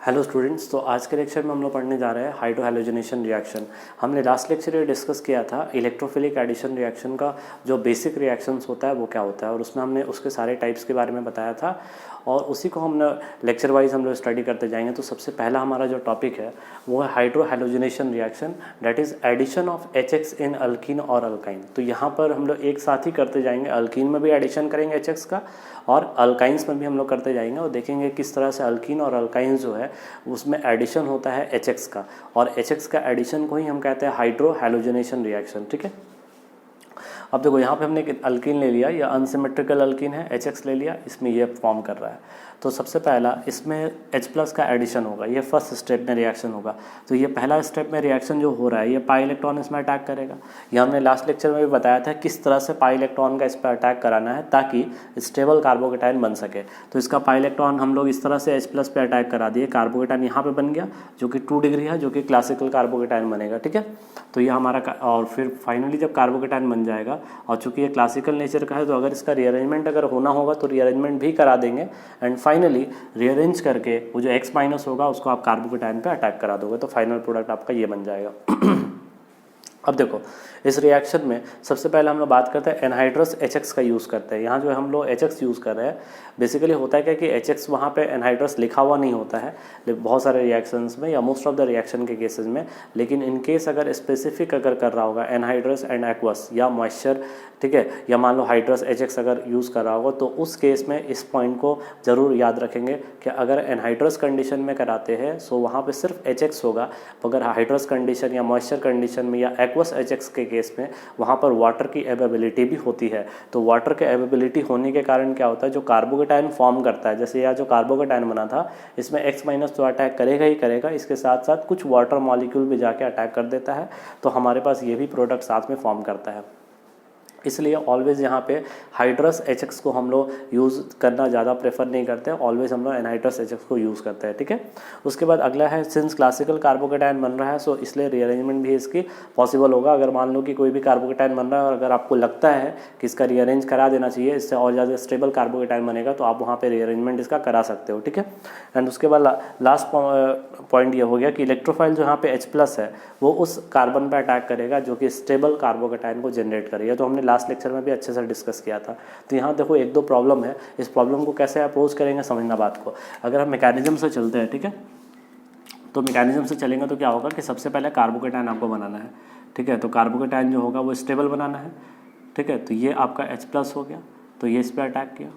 Hello students, तो आज के लेक्चर में हम लोग पढ़ने जा रहे हैं हाइड्रो हैलोजनेशन रिएक्शन। हमने लास्ट लेक्चर ये डिस्कस किया था इलेक्ट्रोफिलिक एडिशन रिएक्शन का जो बेसिक रिएक्शंस होता है वो क्या होता है, और उसमें हमने उसके सारे टाइप्स के बारे में बताया था और उसी को हमने लेक्चर वाइज हम लोग स्टडी करते जाएंगे। तो सबसे पहला हमारा जो टॉपिक है वो है hydrohalogenation reaction, that is addition of HX in alkene और अल्काइन। तो यहाँ पर हम लोग एक साथ ही करते जाएंगे, अल्कीन में भी एडिशन करेंगे HX का और अल्काइंस में भी हम लोग करते जाएंगे और देखेंगे किस तरह से अल्कीन और अल्काइंस जो है उसमें एडिशन होता है HX का, और HX का एडिशन को ही हम कहते हैं हाइड्रो हैलोजनेशन रिएक्शन। ठीक है, अब देखो यहाँ पे हमने एक अल्कीन ले लिया, या अनसिमेट्रिकल अल्कीन है, HX ले लिया, इसमें ये फॉर्म कर रहा है। तो सबसे पहला इसमें H+ का एडिशन होगा, ये फर्स्ट स्टेप में रिएक्शन होगा। तो ये पहला स्टेप में रिएक्शन जो हो रहा है ये पाई इलेक्ट्रॉन इसमें अटैक करेगा। ये हमने लास्ट लेक्चर में भी बताया था किस तरह से पाई इलेक्ट्रॉन का इस पर अटैक कराना है ताकि स्टेबल कार्बोकेटाइन बन सके। तो इसका पाई इलेक्ट्रॉन हम लोग इस तरह से H+ पे अटैक करा दिए, कार्बोकेटाइन यहाँ पे बन गया जो कि 2 डिग्री है, जो कि क्लासिकल कार्बोकेटाइन बनेगा। ठीक है, तो ये हमारा और फिर फाइनली जब कार्बोकेटाइन बन जाएगा, और चूंकि ये क्लासिकल नेचर का है तो अगर इसका रीअरेंजमेंट अगर होना होगा तो रीअरेंजमेंट भी करा देंगे, एंड फाइनली रीअरेंज करके वो जो X- होगा उसको आप कार्बोकेटाइन पे अटैक करा दोगे, तो फाइनल प्रोडक्ट आपका ये बन जाएगा। अब देखो इस रिएक्शन में सबसे पहले हम लोग बात करते हैं एनहाइड्रस HX का यूज़ करते हैं। यहाँ जो हम लोग HX यूज़ कर रहे हैं, बेसिकली होता है क्या कि HX वहाँ पे एनहाइड्रस लिखा हुआ नहीं होता है बहुत सारे रिएक्शंस में या मोस्ट ऑफ द रिएक्शन के केसेस में, लेकिन इन केस अगर स्पेसिफिक अगर कर रहा होगा एनहाइड्रस एंड एक्वस या मॉइस्चर, ठीक है, या मान लो हाइड्रस HX अगर यूज़ कर रहा होगा तो उस केस में इस पॉइंट को ज़रूर याद रखेंगे कि अगर एनहाइड्रस कंडीशन में कराते हैं सो वहाँ पे सिर्फ HX होगा, अगर हाइड्रस कंडीशन या मॉइस्चर कंडीशन में या एक्वस HX के केस में वहाँ पर वाटर की अवेलेबिलिटी भी होती है। तो वाटर के अवेलेबिलिटी होने के कारण क्या होता है, जो कार्बोकेटाइन फॉर्म करता है, जैसे यह जो कार्बोकेटाइन बना था इसमें X- तो अटैक करेगा ही करेगा, इसके साथ साथ कुछ वाटर मॉलिक्यूल भी जाके अटैक कर देता है, तो हमारे पास ये भी प्रोडक्ट साथ में फॉर्म करता है। इसलिए ऑलवेज़ यहाँ पे हाइड्रस HX को हम लोग यूज़ करना ज़्यादा प्रेफर नहीं करते हैं, ऑलवेज़ हम लोग एनहाइड्रस HX को यूज़ करते हैं। ठीक है, उसके बाद अगला है सिंस क्लासिकल कार्बोकेटाइन बन रहा है सो इसलिए रीअरेंजमेंट भी इसकी पॉसिबल होगा। अगर मान लो कि कोई भी कार्बोकेटाइन बन रहा है और अगर आपको लगता है कि इसका रीअरेंज करा देना चाहिए, इससे और ज़्यादा स्टेबल कार्बोकेटाइन बनेगा, तो आप वहाँ पर रीअरेंजमेंट इसका करा सकते हो। ठीक है, एंड उसके बाद लास्ट पॉइंट ये हो गया कि इलेक्ट्रोफाइल जो यहाँ पे H+ है वो उस कार्बन पर अटैक करेगा जो कि स्टेबल कार्बोकेटाइन को जनरेट करेगा। तो हमने लास्ट लेक्चर में भी अच्छे से डिस्कस किया था। तो यहाँ देखो एक दो प्रॉब्लम है, इस प्रॉब्लम को कैसे अप्रोच करेंगे समझना बात को। अगर हम मैकेनिज्म से चलते हैं, ठीक है, तो मैकेनिज्म से चलेंगे तो क्या होगा कि सबसे पहले कार्बोकेटाइन आपको बनाना है। ठीक है, तो कार्बोकेटाइन जो होगा वो स्टेबल बनाना है। ठीक है, तो ये आपका H+ हो गया, तो ये इस पर अटैक किया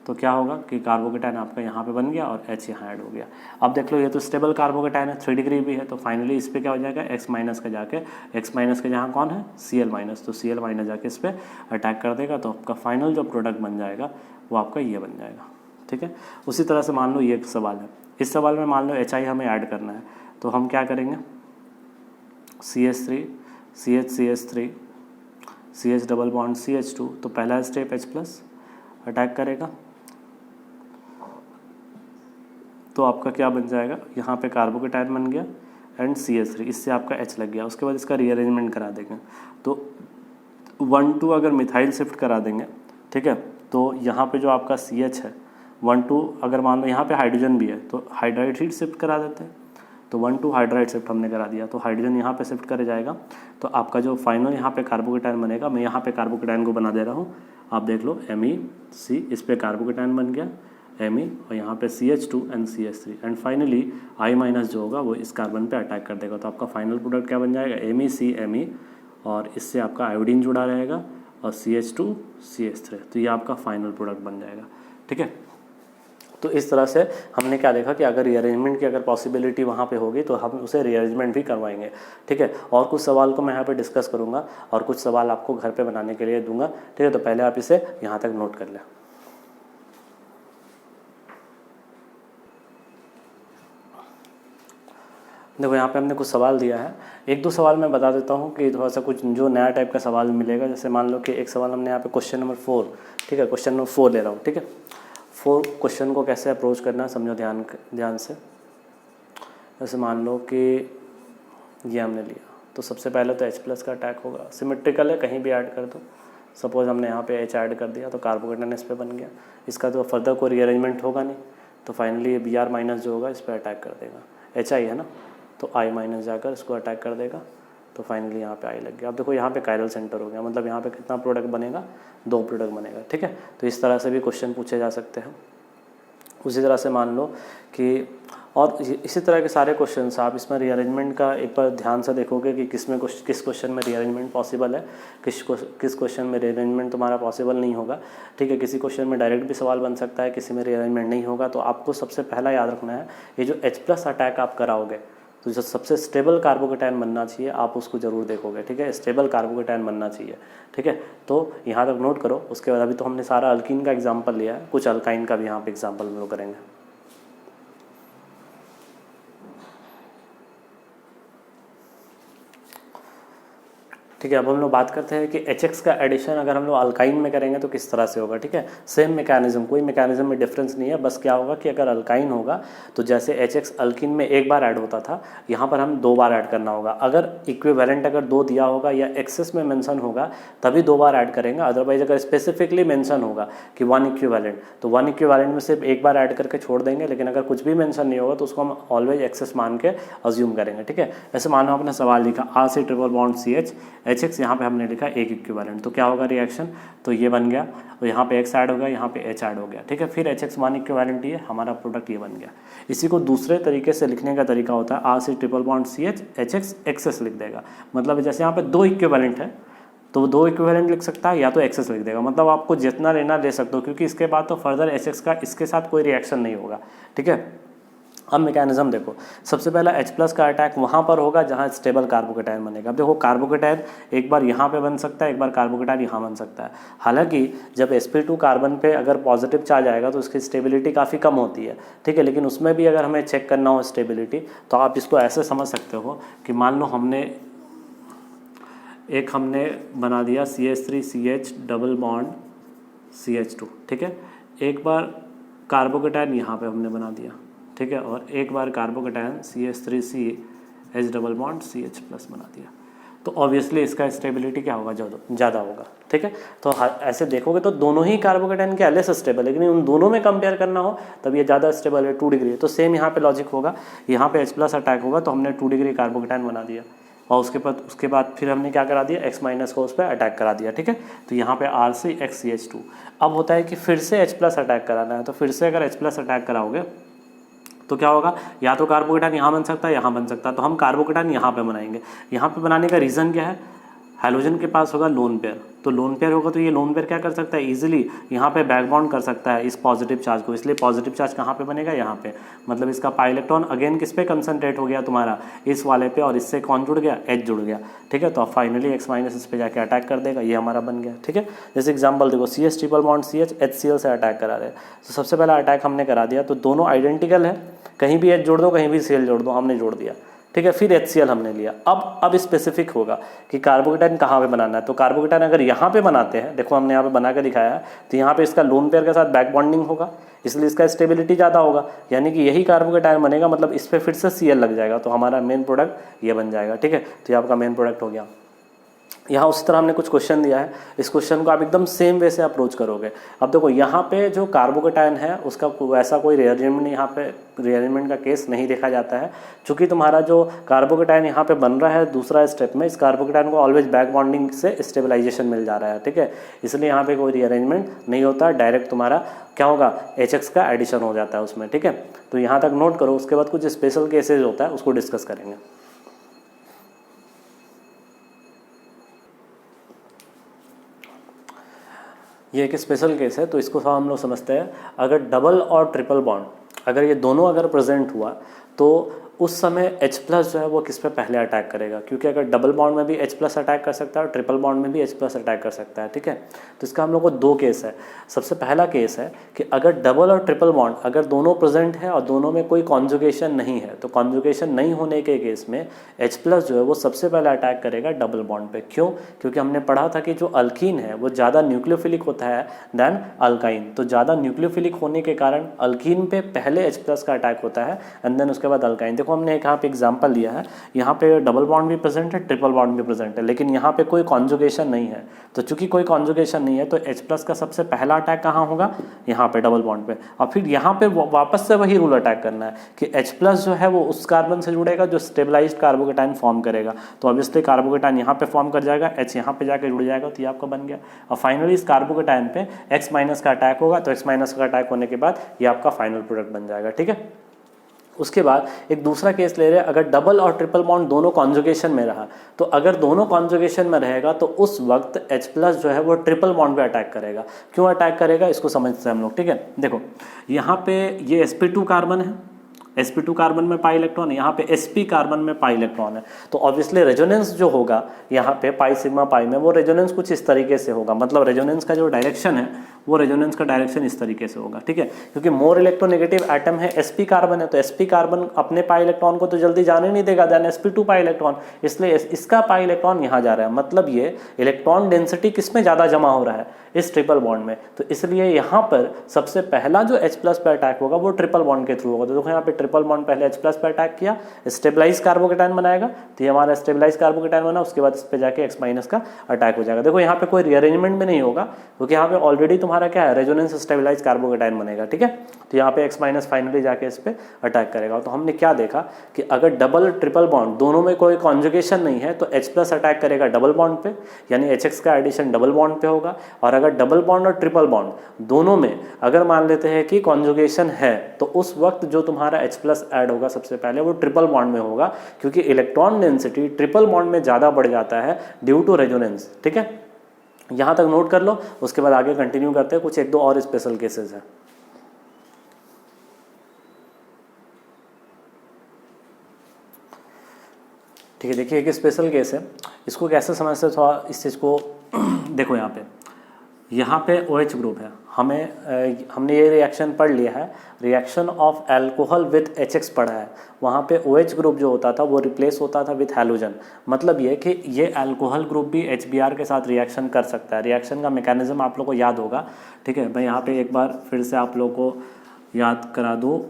तो क्या होगा कि कार्बोकेटाइन आपका यहाँ पे बन गया और H यहाँ ऐड हो गया। अब देख लो ये तो स्टेबल कार्बोकेटाइन है, 3 डिग्री भी है, तो फाइनली इस पर क्या हो जाएगा X- का जाके X- के जहाँ कौन है Cl-, तो Cl- जाके इस पर अटैक कर देगा, तो आपका फाइनल जो प्रोडक्ट बन जाएगा वो आपका ये बन जाएगा। ठीक है, उसी तरह से मान लो ये एक सवाल है, इस सवाल में मान लो HI हमें ऐड करना है, तो हम क्या करेंगे CH3 CH CH double bond CH2, तो पहला स्टेप H+ अटैक करेगा तो आपका क्या बन जाएगा, यहाँ पे कार्बोकेटाइन बन गया एंड CH3, इससे आपका H लग गया। उसके बाद इसका रीअरेंजमेंट करा देंगे, तो 1,2 अगर मिथाइल शिफ्ट करा देंगे, ठीक है, तो यहाँ पे जो आपका CH है 1,2 अगर मान लो यहाँ पे हाइड्रोजन भी है तो हाइड्राइड हीट शिफ्ट करा देते हैं, तो 1,2 हाइड्राइड शिफ्ट हमने करा दिया, तो हाइड्रोजन यहाँ पे शिफ्ट करे जाएगा, तो आपका जो फाइनल यहाँ पे कार्बोकेटाइन बनेगा, मैं यहाँ पे कार्बोकेटाइन को बना दे रहा हूँ, आप देख लो MEC, इस पर कार्बोकेटाइन बन गया Me, और यहाँ पे CH2 and CH3, and finally I- जो होगा वो इस कार्बन पे अटैक कर देगा, तो आपका फाइनल प्रोडक्ट क्या बन जाएगा MEC Me, और इससे आपका आयोडीन जुड़ा रहेगा और CH2 CH3, तो ये आपका फाइनल प्रोडक्ट बन जाएगा। ठीक है, तो इस तरह से हमने क्या देखा कि अगर रीअरेंजमेंट की अगर पॉसिबिलिटी वहाँ पे होगी तो हम उसे रीअरेंजमेंट भी करवाएंगे। ठीक है, और कुछ सवाल को मैं यहाँ पे डिस्कस करूँगा और कुछ सवाल आपको घर पे बनाने के लिए दूंगा। ठीक है, तो पहले आप इसे यहाँ तक नोट कर लें। देखो यहाँ पे हमने कुछ सवाल दिया है, एक दो सवाल मैं बता देता हूँ कि थोड़ा सा कुछ जो नया टाइप का सवाल मिलेगा। जैसे मान लो कि एक सवाल हमने यहाँ पे क्वेश्चन नंबर 4, ठीक है, क्वेश्चन नंबर 4 ले रहा हूँ। ठीक है, 4 क्वेश्चन को कैसे अप्रोच करना है समझो ध्यान से। जैसे मान लो कि ये हमने लिया, तो सबसे पहले तो H+ का अटैक होगा, सिमेट्रिकल है, कहीं भी ऐड कर दो। सपोज हमने यहाँ पे H ऐड कर दिया तो कार्बोकेटाइन इस पर बन गया, इसका तो फर्दर कोई रीअरेंजमेंट होगा नहीं, तो फाइनली ये Br माइनस जो होगा इस पर अटैक कर देगा, HI है ना, तो I माइनस जाकर इसको अटैक कर देगा, तो फाइनली यहाँ पे I लग गया। अब देखो यहाँ पे कायरल सेंटर हो गया, मतलब यहाँ पे कितना प्रोडक्ट बनेगा, 2 प्रोडक्ट बनेगा, ठीक है। तो इस तरह से भी क्वेश्चन पूछे जा सकते हैं। उसी तरह से मान लो कि और इसी तरह के सारे क्वेश्चंस आप इसमें रीअरेंजमेंट का एक बार ध्यान से देखोगे कि किस क्वेश्चन में रीअरेंजमेंट पॉसिबल है, किस क्वेश्चन में रीअरेंजमेंट तुम्हारा पॉसिबल नहीं होगा, ठीक है। किसी क्वेश्चन में डायरेक्ट भी सवाल बन सकता है, किसी में रीअरेंजमेंट नहीं होगा। तो आपको सबसे पहला याद रखना है, ये जो H+ अटैक आप कराओगे तो जो सबसे स्टेबल कार्बोकेटायन बनना चाहिए आप उसको जरूर देखोगे, ठीक है। स्टेबल कार्बोकेटायन बनना चाहिए, ठीक है। तो यहाँ तक नोट करो। उसके बाद अभी तो हमने सारा अल्कीन का एग्जाम्पल लिया है, कुछ अल्काइन का भी यहाँ पे एग्जाम्पल हम लोग करेंगे। ठीक है, अब हम लोग बात करते हैं कि HX का एडिशन अगर हम लोग अल्काइन में करेंगे तो किस तरह से होगा, ठीक है। सेम मैकेनिज्म, कोई मैकेनिज्म में डिफरेंस नहीं है, बस क्या होगा कि अगर अल्काइन होगा तो जैसे HX अल्किन में एक बार ऐड होता था, यहाँ पर हम 2 बार ऐड करना होगा। अगर इक्विवेलेंट अगर 2 दिया होगा या एक्सेस में मेंशन होगा तभी 2 बार ऐड करेंगे, अदरवाइज अगर स्पेसिफिकली मेंशन होगा कि 1 इक्विवेलेंट तो 1 इक्विवेलेंट में सिर्फ एक बार ऐड करके छोड़ देंगे। लेकिन अगर कुछ भी मेंशन नहीं होगा तो उसको हम ऑलवेज एक्सेस मान के अज्यूम करेंगे, ठीक है। ऐसे मानो आपने सवाल लिखा R से ट्रिपल बॉन्ड CH HX, यहाँ पे हमने लिखा एक इक्विवेलेंट, तो क्या होगा रिएक्शन, तो ये बन गया, और यहाँ पे X ऐड हो गया, यहाँ पे H ऐड हो गया, ठीक है। फिर HX 1 इक्विवेलेंट ही है, हमारा प्रोडक्ट ये बन गया। इसी को दूसरे तरीके से लिखने का तरीका होता है R से triple bond CH HX excess लिख देगा। मतलब जैसे यहाँ पे 2 इक्विवेलेंट है तो वो 2 इक्विवेलेंट लिख सकता है या तो एक्सेस लिख देगा। मतलब आपको जितना लेना ले सकते हो, क्योंकि इसके बाद तो फर्दर HX का इसके साथ कोई रिएक्शन नहीं होगा, ठीक है। अब मैकेनिज्म देखो, सबसे पहला H+ का अटैक वहाँ पर होगा जहाँ स्टेबल कार्बोकेटायन बनेगा। अब देखो कार्बोकेटायन एक बार यहाँ पे बन सकता है, एक बार कार्बोकेटायन यहाँ बन सकता है। हालांकि जब sp2 कार्बन पे अगर पॉजिटिव चार्ज आएगा तो उसकी स्टेबिलिटी काफ़ी कम होती है, ठीक है। लेकिन उसमें भी अगर हमें चेक करना हो स्टेबिलिटी तो आप इसको ऐसे समझ सकते हो कि मान लो हमने बना दिया CH3CH डबल बॉन्ड CH2, ठीक है। एक बार कार्बोकेटायन यहाँ पे हमने बना दिया, ठीक है, और एक बार carbocation CH3CH double bond CH+ बना दिया, तो ऑब्वियसली इसका स्टेबिलिटी क्या होगा, ज़्यादा होगा, ठीक है। तो ऐसे देखोगे तो दोनों ही कार्बोकेटायन के लेस स्टेबल है, लेकिन उन दोनों में कंपेयर करना हो तब ये ज़्यादा स्टेबल है, 2 डिग्री है। तो सेम यहाँ पे लॉजिक होगा, यहाँ पे H+ अटैक होगा तो हमने 2 डिग्री कार्बोकेटायन बना दिया, और उसके बाद फिर हमने क्या करा दिया, X- को उस पर अटैक करा दिया, ठीक है। तो यहाँ पे R से XCH2। अब होता है कि फिर से H+ अटैक कराना है, तो फिर से अगर H+ अटैक कराओगे तो क्या होगा, या तो कार्बोकेटायन यहाँ बन सकता है, यहाँ बन सकता है, तो हम कार्बोकेटायन यहाँ पे बनाएंगे। यहाँ पे बनाने का रीज़न क्या है, हाइड्रोजन के पास होगा लोन पेयर, तो लोन पेयर होगा तो ये लोन पेयर क्या कर सकता है, इजीली यहाँ पे बैकबॉन्ड कर सकता है इस पॉजिटिव चार्ज को। इसलिए पॉजिटिव चार्ज कहाँ पे बनेगा, यहाँ पे। मतलब इसका पाई इलेक्ट्रॉन अगेन किस पे कंसंट्रेट हो गया तुम्हारा, इस वाले पे, और इससे कौन जुड़ गया, H जुड़ गया, ठीक है। तो अब फाइनली X- इस पे जाके अटैक कर देगा, ये हमारा बन गया, ठीक है। जैसे एग्जाम्पल देखो, CH triple bond CH HCl से अटैक करा रहे हैं, तो सबसे पहला अटैक हमने करा दिया, तो दोनों आइडेंटिकल है, कहीं भी H जोड़ दो कहीं भी Cl जोड़ दो, हमने जोड़ दिया, ठीक है। फिर HCl हमने लिया। अब स्पेसिफिक होगा कि कार्बोकेटायन कहाँ पे बनाना है। तो कार्बोकेटायन अगर यहाँ पे बनाते हैं, देखो हमने यहाँ पे बना कर दिखाया है, तो यहाँ पे इसका लोन पेयर के साथ बैक बॉन्डिंग होगा, इसलिए इसका स्टेबिलिटी ज़्यादा होगा, यानी कि यही कार्बोकेटायन बनेगा, मतलब इस पर फिर से Cl लग जाएगा, तो हमारा मेन प्रोडक्ट ये बन जाएगा, ठीक है। तो ये आपका मेन प्रोडक्ट हो गया। यहाँ उसी तरह हमने कुछ क्वेश्चन दिया है, इस क्वेश्चन को आप एकदम सेम वे से अप्रोच करोगे। अब देखो यहाँ पे जो कार्बोकेटायन है उसका वैसा कोई रीअरेंजमेंट यहाँ पे रीअरेंजमेंट का केस नहीं देखा जाता है, क्योंकि तुम्हारा जो कार्बोकेटायन यहाँ पे बन रहा है दूसरा स्टेप में, इस कार्बोकेटायन को ऑलवेज बैक बॉन्डिंग से स्टेबलाइजेशन मिल जा रहा है, ठीक है। इसलिए यहाँ पे कोई रीअरेंजमेंट नहीं होता, डायरेक्ट तुम्हारा क्या होगा, HX का एडिशन हो जाता है उसमें, ठीक है। तो यहाँ तक नोट करो, उसके बाद कुछ स्पेशल केसेज होता है उसको डिस्कस करेंगे। ये एक स्पेशल केस है, तो इसको हम लोग समझते हैं। अगर डबल और ट्रिपल बॉन्ड अगर ये दोनों अगर प्रेजेंट हुआ तो उस समय H+ जो है वो किस पे पहले अटैक करेगा, क्योंकि अगर डबल बॉन्ड में भी H+ अटैक कर सकता है और ट्रिपल बॉन्ड में भी H+ अटैक कर सकता है, ठीक है। तो इसका हम लोग को 2 केस है। सबसे पहला केस है कि अगर डबल और ट्रिपल बॉन्ड अगर दोनों प्रेजेंट है और दोनों में कोई कॉन्जुगेशन नहीं है, तो कॉन्जुगेशन नहीं होने के केस में H+ जो है वो सबसे पहले अटैक करेगा डबल बॉन्ड पे। क्यों, क्योंकि हमने पढ़ा था कि जो अल्कीन है वो ज़्यादा न्यूक्लियोफिलिक होता है दैन अल्काइन, तो ज़्यादा न्यूक्लियोफिलिक होने के कारण अल्कीन पे पहले H+ का अटैक होता है एंड देन उसके बाद अल्काइन। देखो हमने एक यहाँ पे एग्जांपल लिया है, यहाँ पे डबल बॉन्ड भी प्रेजेंट है, ट्रिपल बॉन्ड भी प्रेजेंट है, लेकिन यहाँ पे कोई कॉन्जुगेशन नहीं है। तो चूंकि कोई कॉन्जुगेशन नहीं है तो H+ का सबसे पहला अटैक कहाँ होगा, यहाँ पे डबल बॉन्ड पे, और फिर यहाँ पे वापस से वही रूल अटैक करना है कि H+ जो है वो उस कार्बन से जुड़ेगा जो स्टेबलाइज्ड कार्बोकेटाइन फॉर्म करेगा। तो ऑब्वियसली कार्बोकेटाइन यहाँ पे फॉर्म कर जाएगा, H यहाँ पे जाके जुड़ जाएगा, तो ये आपका बन गया। और फाइनली इस कार्बोकेटाइन पे X- का अटैक होगा, तो X- का अटैक होने के बाद ये आपका फाइनल प्रोडक्ट बन जाएगा। ठीक है, उसके बाद एक दूसरा केस ले रहे हैं, अगर डबल और ट्रिपल बॉन्ड दोनों कॉन्जुगेशन में रहा, तो अगर दोनों कॉन्जुगेशन में रहेगा तो उस वक्त H+ जो है वो ट्रिपल बॉन्ड पे अटैक करेगा। क्यों अटैक करेगा इसको समझते हैं हम लोग। ठीक है, देखो यहाँ पे ये sp2 कार्बन है, sp2 कार्बन में पाई इलेक्ट्रॉन है, यहाँ पे sp कार्बन में पाई इलेक्ट्रॉन है, तो ऑब्वियसली रेजोनेंस जो होगा यहाँ पे पाई सिग्मा पाई में, वो रेजोनेंस कुछ इस तरीके से होगा, मतलब रेजोनेंस का जो डायरेक्शन है वो रेजोनेंस का डायरेक्शन इस तरीके से होगा। ठीक है, क्योंकि मोर इलेक्ट्रोनेगेटिव एटम है, sp कार्बन है, तो sp कार्बन अपने पाई इलेक्ट्रॉन को तो जल्दी जाने नहीं देगा देन sp2 पाई इलेक्ट्रॉन, इसलिए इसका पाई इलेक्ट्रॉन यहाँ जा रहा है, मतलब ये इलेक्ट्रॉन डेंसिटी किस में ज़्यादा जमा हो रहा है, इस ट्रिपल बॉन्ड में। तो इसलिए यहाँ पर सबसे पहला जो H+ पे अटैक होगा वो ट्रिपल बॉन्ड के थ्रू होगा। तो देखो यहाँ पे ट्रिपल बॉन्ड पहले H+ पे अटैक किया, स्टेबलाइज कार्बोकेटाइन बनाएगा, तो ये हमारा स्टेबलाइज कार्बोकेटाइन बना, उसके बाद इस पे जाके X- का अटैक हो जाएगा। देखो यहाँ पे कोई रीअरेंजमेंट भी नहीं होगा, क्योंकि यहाँ पे ऑलरेडी तुम्हारा क्या है, रेजोनेंस स्टेबलाइज कार्बोकेटाइन बनेगा। ठीक है, तो यहाँ पे X- फाइनली जाके इस पे अटैक करेगा। तो हमने क्या देखा कि अगर डबल ट्रिपल बॉन्ड दोनों में कोई कॉन्जुगेशन नहीं है तो H+ अटैक करेगा डबल बॉन्ड पे, यानी HX का एडिशन डबल बॉन्ड पे होगा। और अगर डबल बॉन्ड और ट्रिपल बॉन्ड दोनों में अगर मान लेते हैं कि कॉन्जुगेशन है, तो उस वक्त जो तुम्हारा H+ ऐड होगा सबसे पहले वो ट्रिपल बॉन्ड में होगा, क्योंकि इलेक्ट्रॉन डेंसिटी ट्रिपल बॉन्ड में ज़्यादा बढ़ जाता है ड्यू टू रेजोनेंस। ठीक है, यहाँ तक नोट कर लो, उसके बाद आगे कंटिन्यू करते हैं, कुछ एक दो और स्पेशल केसेस हैं। ठीक है, देखिए एक स्पेशल केस है, इसको कैसे समझते हैं थोड़ा इस चीज़ को देखो यहाँ पे OH ग्रुप है, हमने ये रिएक्शन पढ़ लिया है, reaction of alcohol with HX पढ़ा है, वहाँ पे OH ग्रुप जो होता था वो रिप्लेस होता था विथ हैलोजन। मतलब ये कि ये अल्कोहल ग्रुप भी HBr के साथ रिएक्शन कर सकता है। रिएक्शन का मैकेनिज्म आप लोग को याद होगा। ठीक है, मैं यहाँ पे एक बार फिर से आप लोग को याद करा दूँ।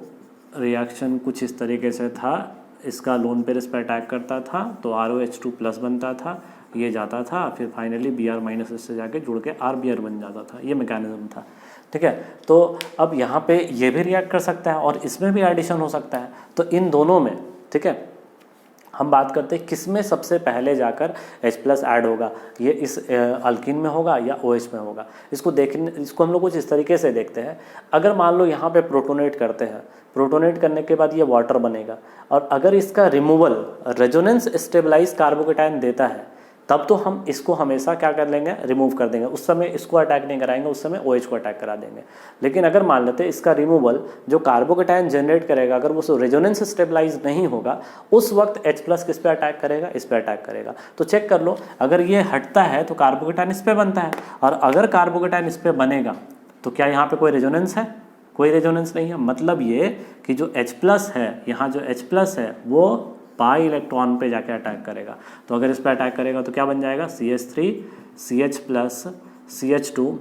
रिएक्शन कुछ इस तरीके से था, इसका लोन पेयर इस पर अटैक करता था तो ROH2+ बनता था, ये जाता था, फिर फाइनली Br- इससे जाके जुड़ के RBr बन जाता था, ये मैकेनिज्म था। ठीक है, तो अब यहाँ पे ये भी रिएक्ट कर सकता है और इसमें भी एडिशन हो सकता है। तो इन दोनों में, ठीक है, हम बात करते हैं किस में सबसे पहले जाकर H+ ऐड होगा, ये इस अल्कीन में होगा या OH में होगा। इसको हम लोग कुछ इस तरीके से देखते हैं। अगर मान लो यहाँ पे प्रोटोनेट करते हैं, प्रोटोनेट करने के बाद ये वाटर बनेगा, और अगर इसका रिमूवल रेजोनेंस स्टेबलाइज कार्बोकेटाइन देता है, तब तो हम इसको हमेशा क्या कर लेंगे, रिमूव कर देंगे। उस समय इसको अटैक नहीं कराएंगे, उस समय OH को अटैक करा देंगे। लेकिन अगर मान लेते हैं इसका रिमूवल जो कार्बोकेटाइन जनरेट करेगा, अगर वो रेजोनेंस स्टेबलाइज नहीं होगा, उस वक्त H+ किस पे अटैक करेगा, इस पे अटैक करेगा। तो चेक कर लो, अगर ये हटता है तो कार्बोकेटाइन इस पे बनता है, और अगर कार्बोकेटाइन इस पे बनेगा तो क्या यहाँ पे कोई रेजोनेंस है, कोई रेजोनेंस नहीं है। मतलब ये कि जो H+ है, यहाँ जो H+ है वो पाई इलेक्ट्रॉन पे जाके अटैक करेगा। तो अगर इस पे अटैक करेगा तो क्या बन जाएगा, CH3 CH+ CH2,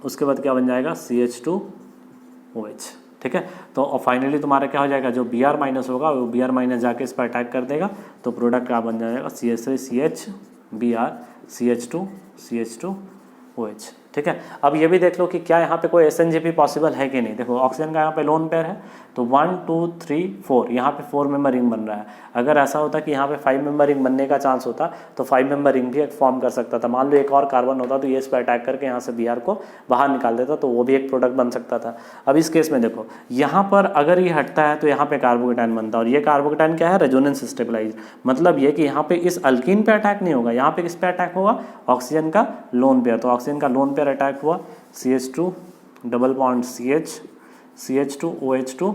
उसके बाद क्या बन जाएगा, CH2OH। ठीक है, तो फाइनली तुम्हारा क्या हो जाएगा, जो Br- होगा वो Br- जाके इस पर अटैक कर देगा, तो प्रोडक्ट क्या बन जाएगा, CH3 CH Br CH2 CH2OH। ठीक है, अब ये भी देख लो कि क्या यहाँ पे कोई SNJP पॉसिबल है कि नहीं। देखो ऑक्सीजन का यहाँ पे लोन पेयर है, तो 1 2 3 4 यहाँ पे 4 मेंबर रिंग बन रहा है। अगर ऐसा होता कि यहाँ पे 5 मेंबर रिंग बनने का चांस होता तो 5 मेंबर रिंग भी एक फॉर्म कर सकता था। मान लो एक और कार्बन होता तो ये इस पर अटैक करके यहाँ से Br को बाहर निकाल देता, तो वो भी एक प्रोडक्ट बन सकता था। अब इस केस में देखो, यहाँ पर अगर ये हटता है तो यहाँ पे कार्बोकेटाइन बनता है, और ये कार्बोकेटाइन क्या है, रेजोनेंस स्टेबलाइज। मतलब ये कि यहाँ पे इस अल्कीन पे अटैक नहीं होगा, यहाँ पे किस पे अटैक होगा, ऑक्सीजन का लोन पेयर। तो ऑक्सीजन का लोन पेयर अटैक हुआ, CH2 double bond CH CH2OH2+।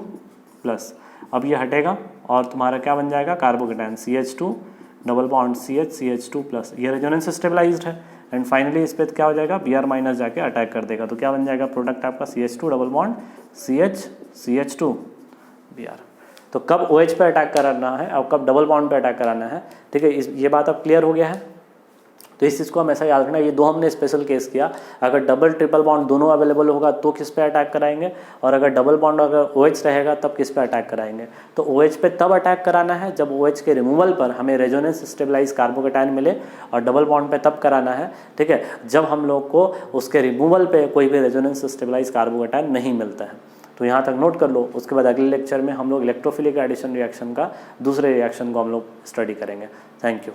अब ये हटेगा और तुम्हारा क्या बन जाएगा, carbocation CH2 double bond CH CH2+। ये रेजोनेंस स्टेबलाइज्ड है, एंड फाइनली इस पे क्या हो जाएगा, Br- जाके अटैक कर देगा। तो क्या बन जाएगा प्रोडक्ट आपका, CH2 double bond CH CH2 Br। तो कब OH पे अटैक कराना है और कब डबल बॉन्ड पे अटैक कराना है, ठीक है, ये बात अब क्लियर हो गया है। तो इस चीज़ को हमेशा याद रखना। ये दो हमने स्पेशल केस किया, अगर डबल ट्रिपल बॉन्ड दोनों अवेलेबल होगा तो किस पे अटैक कराएंगे, और अगर डबल बॉन्ड अगर OH रहेगा तब किस पे अटैक कराएंगे। तो OH पे तब अटैक कराना है जब OH के रिमूवल पर हमें रेजोनेंस स्टेबलाइज कार्बोकेटायन मिले, और डबल बॉन्ड पे तब कराना है, ठीक है, जब हम लोग को उसके रिमूवल पे कोई भी रेजोनेंस स्टेबलाइज कार्बोकेटायन नहीं मिलता है। तो यहाँ तक नोट कर लो। उसके बाद अगले लेक्चर में हम लोग इलेक्ट्रोफिलिक एडिशन रिएक्शन का दूसरे रिएक्शन को हम लोग स्टडी करेंगे। Thank you.